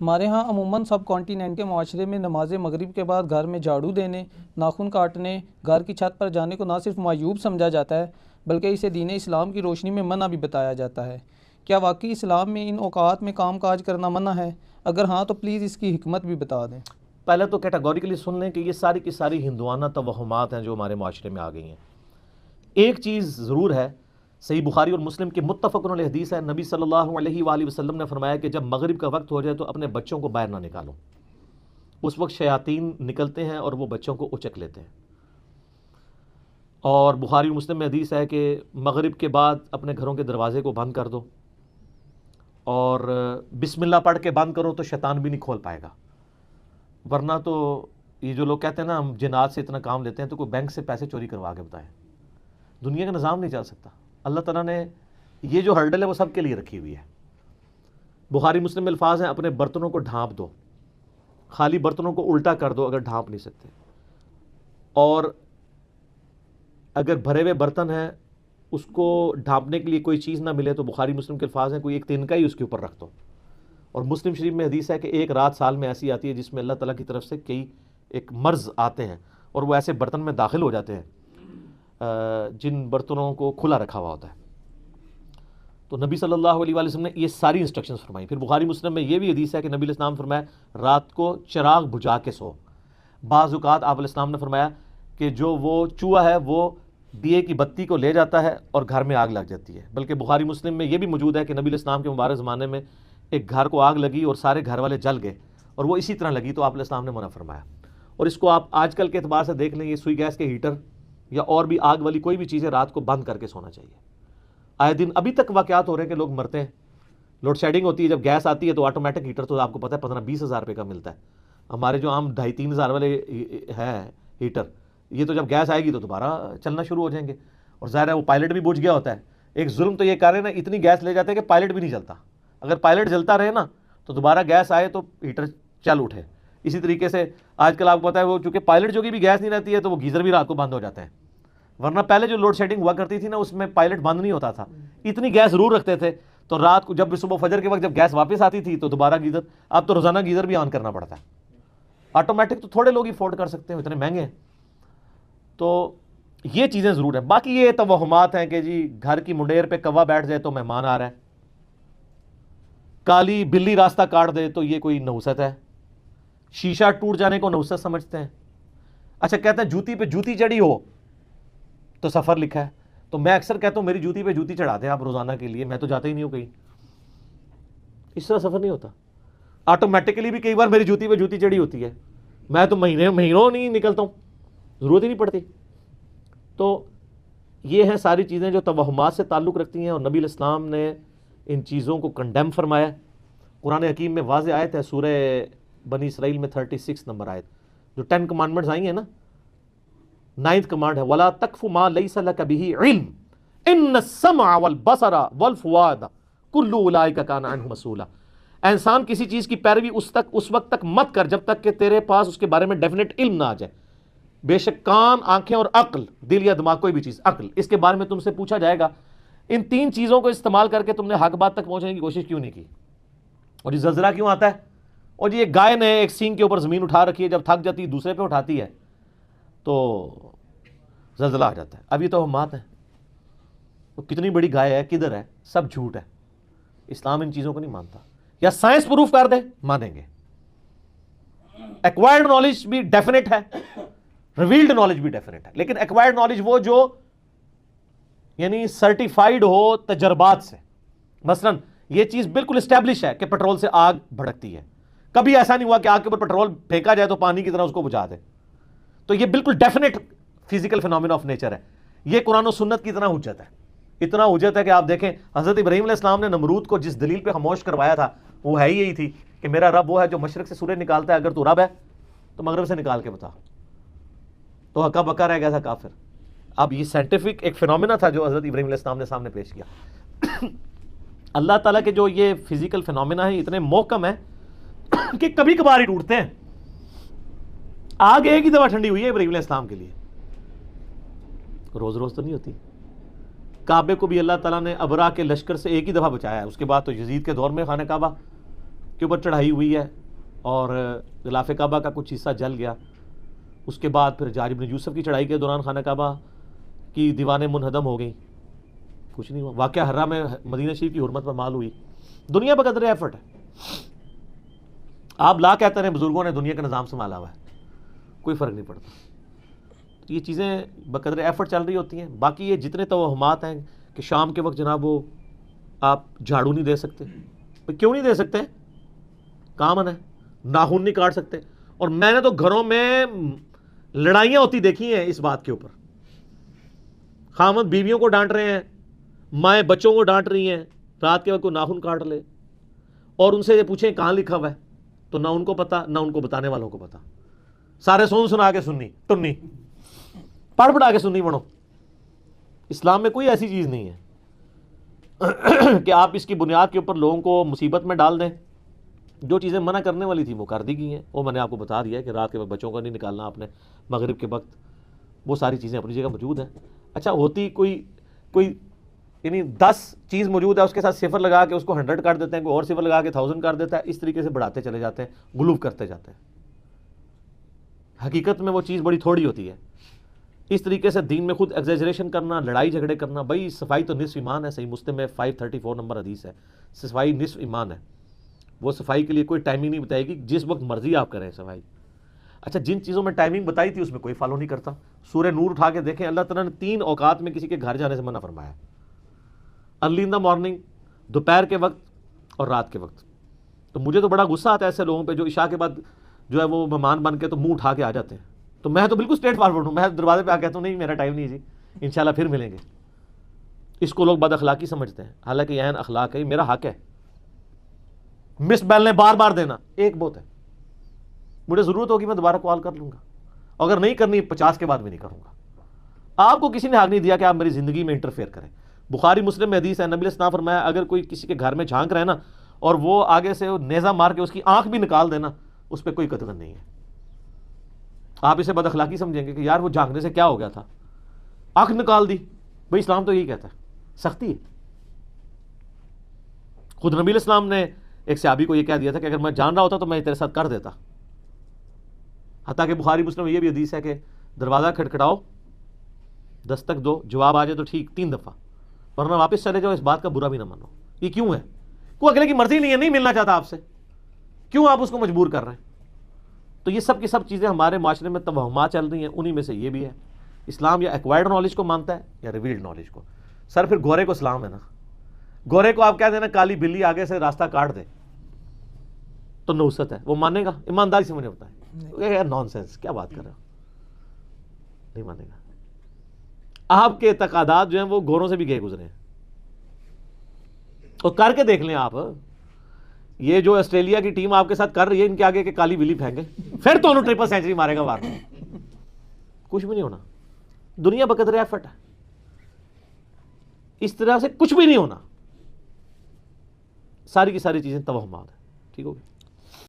ہمارے ہاں عموماً سب کانٹیننٹ کے معاشرے میں نماز مغرب کے بعد گھر میں جھاڑو دینے، ناخن کاٹنے، گھر کی چھت پر جانے کو نہ صرف معیوب سمجھا جاتا ہے بلکہ اسے دین اسلام کی روشنی میں منع بھی بتایا جاتا ہے۔ کیا واقعی اسلام میں ان اوقات میں کام کاج کرنا منع ہے؟ اگر ہاں تو پلیز اس کی حکمت بھی بتا دیں۔ پہلے تو کیٹاگوریکلی سن لیں کہ یہ ساری کی ساری ہندوانہ توہمات ہیں جو ہمارے معاشرے میں آ گئی ہیں۔ ایک چیز ضرور ہے، صحیح بخاری اور مسلم کی متفق علیہ حدیث ہے، نبی صلی اللہ علیہ وآلہ وسلم نے فرمایا کہ جب مغرب کا وقت ہو جائے تو اپنے بچوں کو باہر نہ نکالو، اس وقت شیاطین نکلتے ہیں اور وہ بچوں کو اچک لیتے ہیں۔ اور بخاری اور مسلم میں حدیث ہے کہ مغرب کے بعد اپنے گھروں کے دروازے کو بند کر دو اور بسم اللہ پڑھ کے بند کرو تو شیطان بھی نہیں کھول پائے گا، ورنہ تو یہ جو لوگ کہتے ہیں نا ہم جنات سے اتنا کام لیتے ہیں تو کوئی بینک سے پیسے چوری کروا کے بتائیں، دنیا کا نظام نہیں چل سکتا۔ اللہ تعالیٰ نے یہ جو ہرڈل ہے وہ سب کے لیے رکھی ہوئی ہے۔ بخاری مسلم میں الفاظ ہیں، اپنے برتنوں کو ڈھانپ دو، خالی برتنوں کو الٹا کر دو اگر ڈھانپ نہیں سکتے، اور اگر بھرے ہوئے برتن ہیں اس کو ڈھانپنے کے لیے کوئی چیز نہ ملے تو بخاری مسلم کے الفاظ ہیں کوئی ایک تنکا ہی اس کے اوپر رکھ دو۔ اور مسلم شریف میں حدیث ہے کہ ایک رات سال میں ایسی آتی ہے جس میں اللہ تعالیٰ کی طرف سے کئی ایک مرض آتے ہیں اور وہ ایسے برتن میں داخل ہو جاتے ہیں جن برتنوں کو کھلا رکھا ہوا ہوتا ہے۔ تو نبی صلی اللہ علیہ وآلہ وسلم نے یہ ساری انسٹرکشنز فرمائی۔ پھر بخاری مسلم میں یہ بھی حدیث ہے کہ نبی علیہ السلام نے فرمایا رات کو چراغ بجھا کے سو۔ بعض اوقات آپ علیہ السلام نے فرمایا کہ جو وہ چوہا ہے وہ دیے کی بتی کو لے جاتا ہے اور گھر میں آگ لگ جاتی ہے، بلکہ بخاری مسلم میں یہ بھی موجود ہے کہ نبی علیہ السلام کے مبارک زمانے میں ایک گھر کو آگ لگی اور سارے گھر والے جل گئے اور وہ اسی طرح لگی تو آپ علیہ السلام نے منع فرمایا۔ اور اس کو آپ آج کل کے اعتبار سے دیکھ لیں، یہ سوئی گیس کے ہیٹر یا اور بھی آگ والی کوئی بھی چیزیں رات کو بند کر کے سونا چاہیے۔ آئے دن ابھی تک واقعات ہو رہے ہیں کہ لوگ مرتے ہیں، لوڈ شیڈنگ ہوتی ہے، جب گیس آتی ہے تو آٹومیٹک ہیٹر تو آپ کو پتہ ہے 15-20 ہزار روپے کا ملتا ہے۔ ہمارے جو عام 2,500-3 ہزار والے ہیں ہیٹر، یہ تو جب گیس آئے گی تو دوبارہ چلنا شروع ہو جائیں گے، اور ظاہر ہے وہ پائلٹ بھی بجھ گیا ہوتا ہے۔ ایک ظلم تو یہ کر رہے ہیں نا، اتنی گیس لے جاتے ہیں کہ پائلٹ بھی نہیں چلتا، اگر پائلٹ جلتا رہے نا تو دوبارہ گیس آئے تو ہیٹر چل اٹھے۔ اسی طریقے سے آج کل آپ کو پتہ ہے وہ چونکہ پائلٹ جو کی بھی گیس نہیں رہتی ہے تو وہ گیزر بھی رات کو بند ہو جاتے ہیں، ورنہ پہلے جو لوڈ شیڈنگ ہوا کرتی تھی نا اس میں پائلٹ بند نہیں ہوتا تھا، اتنی گیس ضرور رکھتے تھے تو رات کو جب صبح فجر کے وقت جب گیس واپس آتی تھی تو دوبارہ گیزر، اب تو روزانہ گیزر بھی آن کرنا پڑتا ہے۔ آٹومیٹک تو تھوڑے لوگ ہی افورڈ کر سکتے ہیں، اتنے مہنگے ہیں۔ تو یہ چیزیں ضرور ہیں۔ باقی یہ توہمات ہیں کہ جی گھر کی منڈیر پہ کوا بیٹھ جائے تو مہمان آ رہا ہے، کالی بلی راستہ کاٹ دے تو یہ کوئی نحوست ہے، شیشہ ٹوٹ جانے کو نحوست سمجھتے ہیں۔ اچھا کہتے ہیں جوتی پہ جوتی چڑھی ہو تو سفر لکھا ہے، تو میں اکثر کہتا ہوں میری جوتی پہ جوتی چڑھا دیں آپ روزانہ کے لیے، میں تو جاتا ہی نہیں ہوں کہیں، اس طرح سفر نہیں ہوتا۔ آٹومیٹکلی بھی کئی بار میری جوتی پہ جوتی چڑھی ہوتی ہے، میں تو مہینوں نہیں نکلتا ہوں، ضرورت ہی نہیں پڑتی۔ تو یہ ہیں ساری چیزیں جو توہمات سے تعلق رکھتی ہیں، اور نبی علیہ السلام نے ان چیزوں کو کنڈیم فرمایا۔ قرآن حکیم میں واضح آیت ہے، سورہ بنی اسرائیل میں 36 نمبر آیت، جو 10 کمانڈمنٹس آئی ہیں نا، 9th کمانڈ ہے وَلَا تَقْفُ مَا لَيْسَ لَكَ بِهِ عِلْمٌ إِنَّ السَّمْعَ وَالْبَصَرَ وَالْفُؤَادَ كُلُّ أُولَٰئِكَ كَانَ عَنْهُ مَسْئُولًا۔ اے انسان کسی چیز کی پیروی اس وقت تک مت کر جب تک کہ تیرے پاس اس کے بارے میں ڈیفینٹ علم نہ آ جائے۔ بے شک کان، آنکھیں اور عقل، دل یا دماغ کوئی بھی چیز، عقل، اس کے بارے میں تم سے پوچھا جائے گا۔ ان 3 چیزوں کو استعمال کر کے تم نے حق بات تک پہنچنے کی کوشش کیوں نہیں کی؟ اور یہ زلزلہ کیوں آتا ہے؟ اور یہ گائے نے ایک سینگ کے اوپر زمین اٹھا رکھی ہے، جب تھک جاتی ہے دوسرے پہ اٹھاتی ہے تو زلزلہ آ جاتا ہے۔ اب یہ توہمات ہیں، وہ کتنی بڑی گائے ہے، کدھر ہے، سب جھوٹ ہے۔ اسلام ان چیزوں کو نہیں مانتا، یا سائنس پروف کر دے مانیں گے۔ ایکوائرڈ نالج بھی ڈیفینٹ ہے، ریویلڈ نالج بھی ڈیفینٹ ہے، لیکن ایکوائرڈ نالج وہ جو یعنی سرٹیفائیڈ ہو تجربات سے۔ مثلا یہ چیز بالکل اسٹیبلش ہے کہ پیٹرول سے آگ بھڑکتی ہے، کبھی ایسا نہیں ہوا کہ آگ کے اوپر پیٹرول پھینکا جائے تو پانی کی طرح اس کو بجھا دے، تو یہ بالکل definite physical phenomena of nature ہے۔ یہ قرآن و سنت کی اتنا حجت ہے، اتنا حجت ہے کہ آپ دیکھیں حضرت ابراہیم علیہ السلام نے نمرود کو جس دلیل پہ خاموش کروایا تھا وہ ہے ہی یہی تھی کہ میرا رب وہ ہے جو مشرق سے سورج نکالتا ہے، اگر تو رب ہے تو مغرب سے نکال کے بتا، تو ہکا بکا رہ گیا تھا کافر۔ اب یہ سائنٹیفک ایک فینومینا تھا جو حضرت ابراہیم علیہ السلام نے سامنے پیش کیا۔ اللہ تعالیٰ کے جو یہ فزیکل فینومینا ہیں اتنے محکم ہیں کہ کبھی کبھار ہی ٹوٹتے ہیں۔ آگ ایک ہی دفعہ ٹھنڈی ہوئی ہے ابراہیم علیہ السلام کے لیے، روز روز تو نہیں ہوتی۔ کعبے کو بھی اللہ تعالیٰ نے ابرا کے لشکر سے ایک ہی دفعہ بچایا ہے، اس کے بعد تو یزید کے دور میں خانہ کعبہ کے اوپر چڑھائی ہوئی ہے اور غلاف کعبہ کا کچھ حصہ جل گیا. اس کے بعد پھر حجاج بن یوسف کی چڑھائی کے دوران خانہ کعبہ کی دیوانیں منہدم ہو گئیں, کچھ نہیں ہوا. واقعہ حرہ میں مدینہ شریف کی حرمت پامال ہوئی. دنیا بقدر ایفرٹ ہے. آپ لا کہتے ہیں بزرگوں نے دنیا کا نظام سنبھالا ہوا ہے, کوئی فرق نہیں پڑتا. یہ چیزیں بقدر ایفرٹ چل رہی ہوتی ہیں. باقی یہ جتنے توہمات ہیں کہ شام کے وقت جناب وہ آپ جھاڑو نہیں دے سکتے, کیوں نہیں دے سکتے؟ کامن ہے. ناخن نہیں کاٹ سکتے. اور میں نے تو گھروں میں لڑائیاں ہوتی دیکھی ہیں اس بات کے اوپر. خامد بیویوں کو ڈانٹ رہے ہیں, مائیں بچوں کو ڈانٹ رہی ہیں, رات کے وقت کو ناخن کاٹ لے, اور ان سے یہ پوچھیں کہاں لکھا ہوا ہے, تو نہ ان کو پتا نہ ان کو بتانے والوں کو پتا. سارے سنا کے سننی ٹنی, پڑھ پڑھا کے سننی بڑھو. اسلام میں کوئی ایسی چیز نہیں ہے کہ آپ اس کی بنیاد کے اوپر لوگوں کو مصیبت میں ڈال دیں. جو چیزیں منع کرنے والی تھی وہ کر دی گئی ہیں. وہ میں نے آپ کو بتا دیا ہے کہ رات کے وقت بچوں کو نہیں نکالنا آپ نے, مغرب کے وقت, وہ ساری چیزیں اپنی جگہ موجود ہیں. اچھا ہوتی کوئی یعنی 10 چیز موجود ہے, اس کے ساتھ صفر لگا کے اس کو 100 کر دیتے ہیں, کوئی اور صفر لگا کے 1000 کر دیتا ہے. اس طریقے سے بڑھاتے چلے جاتے ہیں, غلوف کرتے جاتے ہیں. حقیقت میں وہ چیز بڑی تھوڑی ہوتی ہے. اس طریقے سے دین میں خود ایگزیجریشن کرنا, لڑائی جھگڑے کرنا. بھائی صفائی تو نصف ایمان ہے. صحیح مسلم میں 534 نمبر حدیث ہے, صفائی نصف ایمان ہے. وہ صفائی کے لیے کوئی ٹائمنگ نہیں بتائے گی, جس وقت مرضی آپ کریں صفائی. اچھا جن چیزوں میں ٹائمنگ بتائی تھی اس میں کوئی فالو نہیں کرتا. سورہ نور اٹھا کے دیکھیں, اللہ تعالیٰ نے 3 اوقات میں کسی کے گھر جانے سے منع فرمایا. ارلی ان دا مارننگ, دوپہر کے وقت, اور رات کے وقت. تو مجھے تو بڑا غصہ آتا ہے ایسے لوگوں پہ جو عشاء کے بعد جو ہے وہ مہمان بن کے تو منہ اٹھا کے آ جاتے ہیں. تو میں تو بالکل اسٹریٹ فارورڈ ہوں. میں دروازے پہ آ کہتا ہوں نہیں میرا ٹائم نہیں جی, انشاءاللہ پھر ملیں گے. اس کو لوگ بد اخلاقی سمجھتے ہیں, حالانکہ یہ عین اخلاق ہے, میرا حق ہے. مس بیل نے بار بار دینا ایک بہت ہے. مجھے ضرورت ہوگی میں دوبارہ کال کر لوں گا, اگر نہیں کرنی 50 کے بعد بھی نہیں کروں گا. آپ کو کسی نے حق نہیں دیا کہ آپ میری زندگی میں انٹرفیئر کریں. بخاری مسلم میں حدیث ہے, نبی علیہ السلام فرمایا اگر کوئی کسی کے گھر میں جھانک رہے نا اور وہ آگے سے نیزہ مار کے اس کی آنکھ بھی نکال دینا, اس پہ کوئی قتل نہیں ہے. آپ اسے بد اخلاقی سمجھیں گے کہ یار وہ جھانکنے سے کیا ہو گیا تھا, آنکھ نکال دی. بھائی اسلام تو یہی کہتا ہے, سختی ہے. خود نبی علیہ السلام نے ایک صحابی کو یہ کہہ دیا تھا کہ اگر میں جان رہا ہوتا تو میں تیرے ساتھ کر دیتا. حتیٰ کہ بخاری مسلم میں یہ بھی حدیث ہے کہ دروازہ کھٹکھٹاؤ, دستک دو, جواب آ جائے تو ٹھیک 3 دفعہ, ورنہ واپس چلے جاؤ. اس بات کا برا بھی نہ مانو. یہ کیوں ہے؟ کوئی اگلے کی مرضی نہیں ہے, نہیں ملنا چاہتا آپ سے, کیوں آپ اس کو مجبور کر رہے ہیں؟ تو یہ سب کی سب چیزیں ہمارے معاشرے میں توہمات چل رہی ہیں. انہی میں سے یہ بھی ہے. اسلام یا ایکوائرڈ نالج کو مانتا ہے یا ریویلڈ نالج کو. سر پھر گورے کو اسلام ہے نا. گورے کو آپ کہہ دینا کالی بلی آگے سے راستہ کاٹ دے تو نوست ہے, وہ مانے گا؟ ایمانداری سے مجھے بتائیں. نان سینس, کیا بات کر رہے ہو؟ نہیں مانے گا. آپ کے اعتقادات جو ہیں وہ گوروں سے بھی گئے گزرے ہیں. اور کر کے دیکھ لیں آپ, یہ جو آسٹریلیا کی ٹیم آپ کے ساتھ کر رہی ہے, ان کے آگے کہ کالی بلی پھینکے, پھر تو انہوں 3 سینچری مارے گا وار میں. کچھ بھی نہیں ہونا. دنیا بقدر ایفرٹ ہے. اس طرح سے کچھ بھی نہیں ہونا. ساری کی ساری چیزیں توہمات ہیں. ٹھیک ہو گئی.